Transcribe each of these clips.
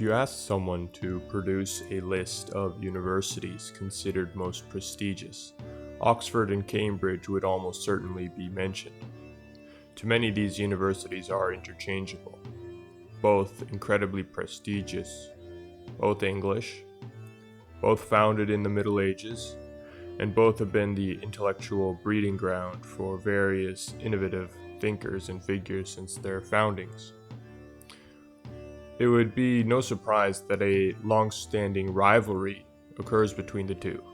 If you asked someone to produce a list of universities considered most prestigious, Oxford and Cambridge would almost certainly be mentioned. To many, these universities are interchangeable, both incredibly prestigious, both English, both founded in the Middle Ages, and both have been the intellectual breeding ground for various innovative thinkers and figures since their foundings. It would be no surprise that a long-standing rivalry occurs between the two,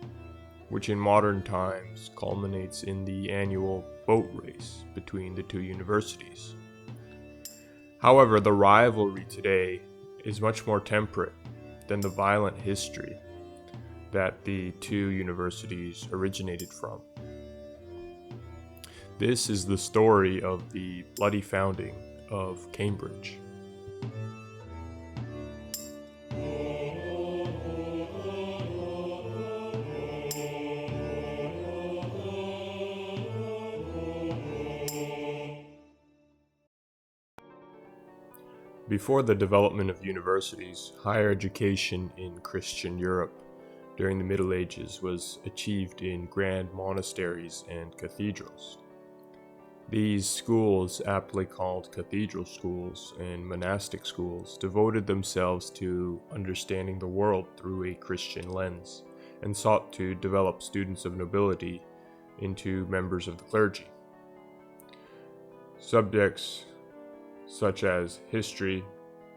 which in modern times culminates in the annual boat race between the two universities. However, the rivalry today is much more temperate than the violent history that the two universities originated from. This is the story of the bloody founding of Cambridge. Before the development of universities, higher education in Christian Europe during the Middle Ages was achieved in grand monasteries and cathedrals. These schools, aptly called cathedral schools and monastic schools, devoted themselves to understanding the world through a Christian lens and sought to develop students of nobility into members of the clergy. Subjects such as history,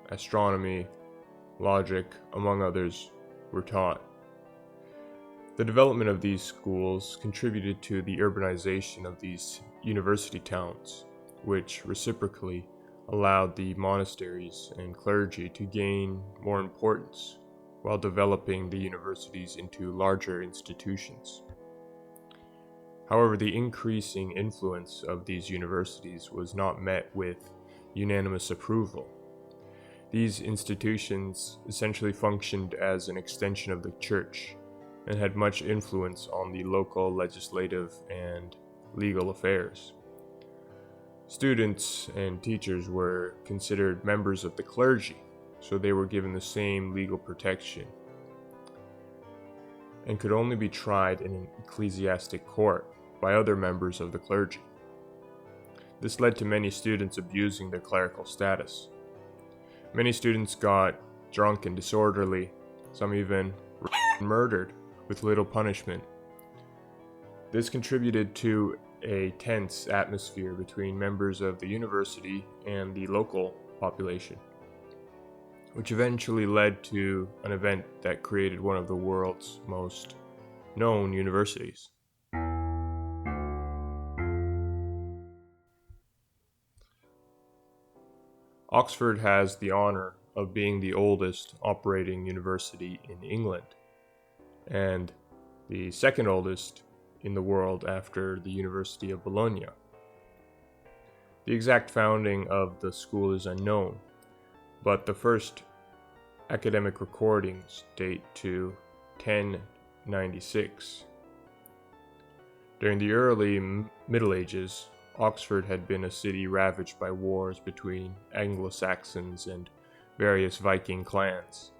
astronomy, logic, among others, were taught. The development of these schools contributed to the urbanization of these university towns, which reciprocally allowed the monasteries and clergy to gain more importance while developing the universities into larger institutions. However, the increasing influence of these universities was not met with unanimous approval. These institutions essentially functioned as an extension of the church and had much influence on the local legislative and legal affairs. Students and teachers were considered members of the clergy, so they were given the same legal protection and could only be tried in an ecclesiastic court by other members of the clergy. This led to many students abusing their clerical status. Many students got drunk and disorderly, some even murdered with little punishment. This contributed to a tense atmosphere between members of the university and the local population, which eventually led to an event that created one of the world's most known universities. Oxford has the honor of being the oldest operating university in England, and the second oldest in the world after the University of Bologna. The exact founding of the school is unknown, but the first academic recordings date to 1096. During the early Middle Ages, Oxford had been a city ravaged by wars between Anglo-Saxons and various Viking clans.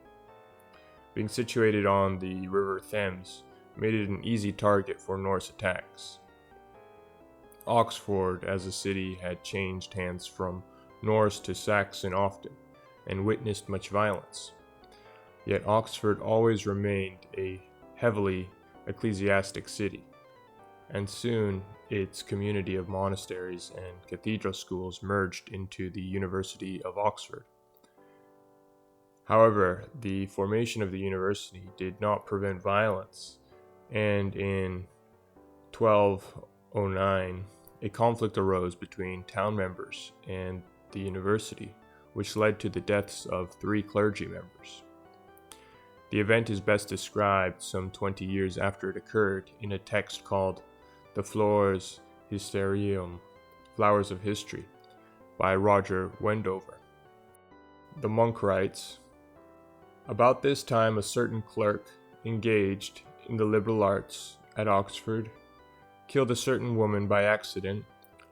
Being situated on the River Thames made it an easy target for Norse attacks. Oxford as a city had changed hands from Norse to Saxon often and witnessed much violence. Yet Oxford always remained a heavily ecclesiastic city, and soon its community of monasteries and cathedral schools merged into the University of Oxford. However, the formation of the university did not prevent violence, and in 1209, a conflict arose between town members and the university, which led to the deaths of 3 clergy members. The event is best described some 20 years after it occurred in a text called The Flores Historium, Flowers of History, by Roger Wendover. The monk writes, "About this time a certain clerk, engaged in the liberal arts at Oxford, killed a certain woman by accident,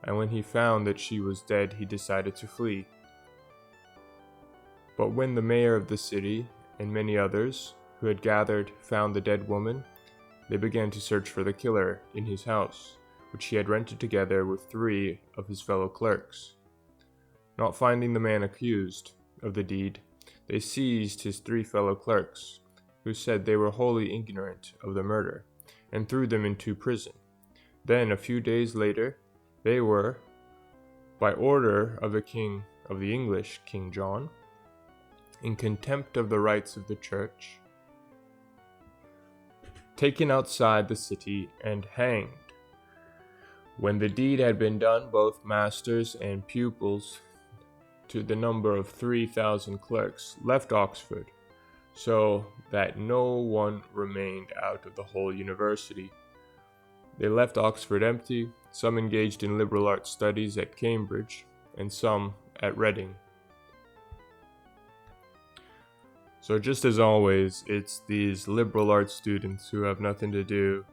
and when he found that she was dead, he decided to flee. But when the mayor of the city and many others who had gathered found the dead woman, they began to search for the killer in his house, which he had rented together with 3 of his fellow clerks. Not finding the man accused of the deed, they seized his 3 fellow clerks, who said they were wholly ignorant of the murder, and threw them into prison. Then, a few days later, they were, by order of the King of the English, King John, in contempt of the rights of the church, taken outside the city and hanged. When the deed had been done, both masters and pupils, to the number of 3,000 clerks, left Oxford, so that no one remained out of the whole university. They left Oxford empty, some engaged in liberal arts studies at Cambridge, and some at Reading. So just as always, it's these liberal arts students who have nothing to do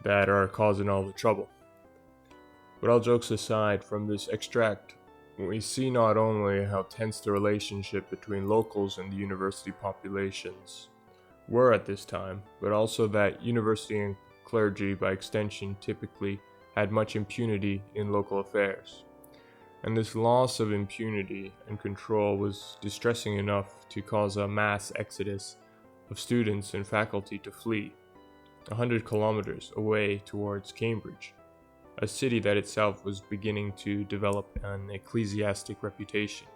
that are causing all the trouble. But all jokes aside, from this extract, we see not only how tense the relationship between locals and the university populations were at this time, but also that university and clergy, by extension, typically had much impunity in local affairs. And this loss of impunity and control was distressing enough to cause a mass exodus of students and faculty to flee 100 kilometers away towards Cambridge, a city that itself was beginning to develop an ecclesiastic reputation.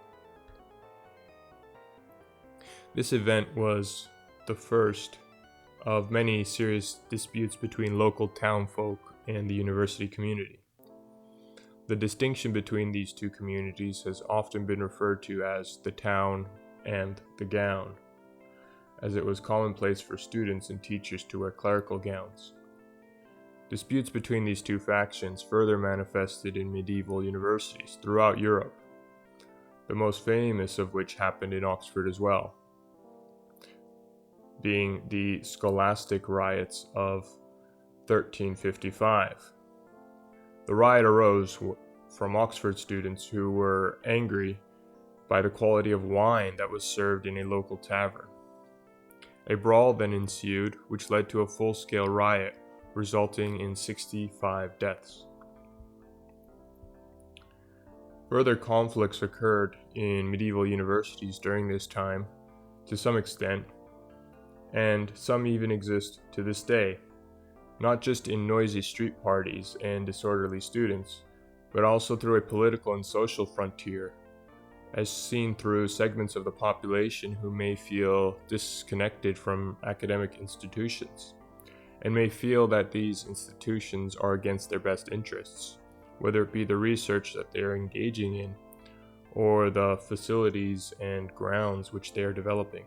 This event was the first of many serious disputes between local townfolk and the university community. The distinction between these 2 communities has often been referred to as the town and the gown, as it was commonplace for students and teachers to wear clerical gowns. Disputes between these 2 factions further manifested in medieval universities throughout Europe, the most famous of which happened in Oxford as well, being the scholastic riots of 1355. The riot arose from Oxford students who were angry by the quality of wine that was served in a local tavern. A brawl then ensued, which led to a full-scale riot, resulting in 65 deaths. Further conflicts occurred in medieval universities during this time, to some extent, and some even exist to this day, not just in noisy street parties and disorderly students, but also through a political and social frontier, as seen through segments of the population who may feel disconnected from academic institutions, and may feel that these institutions are against their best interests, whether it be the research that they are engaging in, or the facilities and grounds which they are developing.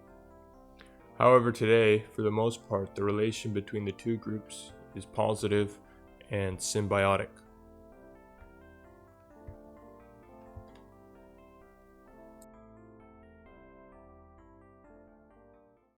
However, today, for the most part, the relation between the 2 groups is positive and symbiotic.